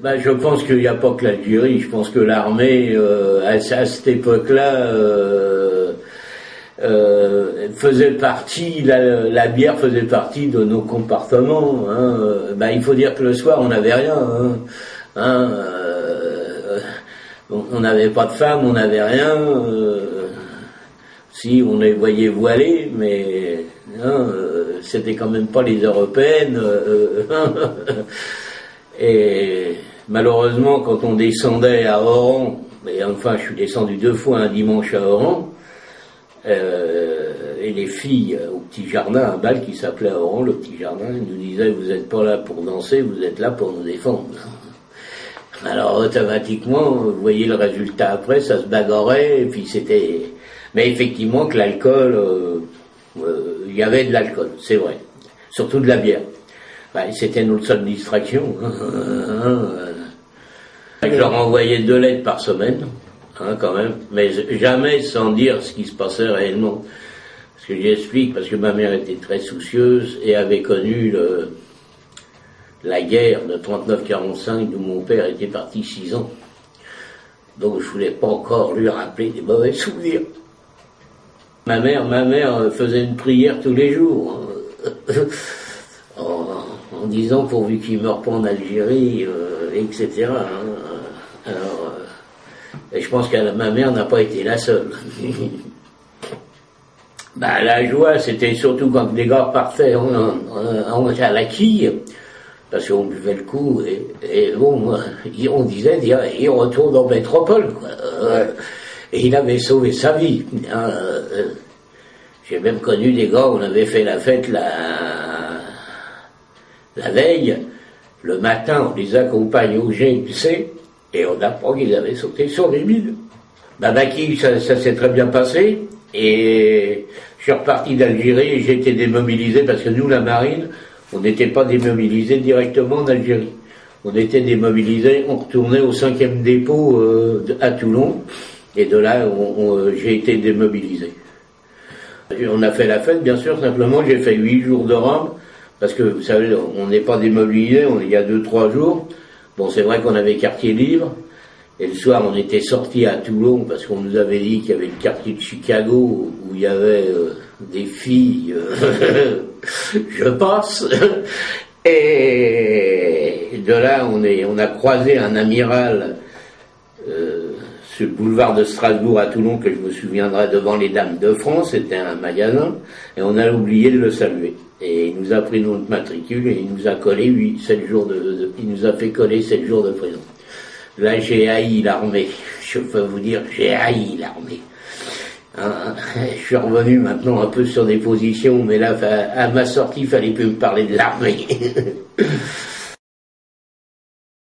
Je pense qu'il n'y a pas que l'Algérie. Je pense que l'armée, à cette époque-là, faisait partie, la bière faisait partie de nos comportements. Il faut dire que le soir, on n'avait rien. On n'avait pas de femmes, on n'avait rien. Si on les voyait voilés, mais c'était quand même pas les européennes. Et malheureusement, quand on descendait à Oran, et enfin je suis descendu 2 fois un dimanche à Oran, et les filles au petit jardin, un bal qui s'appelait à Oran, le petit jardin, ils nous disaient: vous n'êtes pas là pour danser, vous êtes là pour nous défendre. Alors automatiquement, vous voyez le résultat après, ça se bagarrait, et puis c'était... Mais effectivement que l'alcool, il y avait de l'alcool, c'est vrai, surtout de la bière. C'était notre seule distraction. Je leur envoyais 2 lettres par semaine, quand même, mais jamais sans dire ce qui se passait réellement. Parce que j'explique, parce que ma mère était très soucieuse et avait connu la guerre de 39-45 d'où mon père était parti 6 ans. Donc je voulais pas encore lui rappeler des mauvais souvenirs. Ma mère faisait une prière tous les jours. En disant pourvu qu'il meure pas en Algérie, etc. Alors, et je pense que ma mère n'a pas été la seule. La joie, c'était surtout quand les gars partaient à la quille, parce qu'on buvait le coup, et bon, on disait, il retourne en métropole, quoi. Et il avait sauvé sa vie. J'ai même connu des gars, on avait fait la fête la veille, le matin, on les accompagne au GMC, et on apprend qu'ils avaient sauté sur les mines. Ça s'est très bien passé, et je suis reparti d'Algérie, et j'ai été démobilisé, parce que nous, la marine, on n'était pas démobilisés directement en Algérie. On était démobilisés, on retournait au 5e dépôt à Toulon, et de là, j'ai été démobilisé. On a fait la fête, bien sûr, simplement, j'ai fait 8 jours de Rome, parce que, vous savez, on n'est pas démobilisé, il y a 2-3 jours. Bon, c'est vrai qu'on avait quartier libre, et le soir, on était sortis à Toulon, parce qu'on nous avait dit qu'il y avait le quartier de Chicago, où il y avait des filles, je passe, et de là, on a croisé un amiral, sur le boulevard de Strasbourg à Toulon, que je me souviendrai, devant les Dames de France, c'était un magasin, et on a oublié de le saluer. Et il nous a pris notre matricule et il nous a collé 7 jours il nous a fait coller 7 jours de prison. Là, j'ai haï l'armée. Je peux vous dire, j'ai haï l'armée. Je suis revenu maintenant un peu sur des positions, mais là, à ma sortie, il fallait plus me parler de l'armée.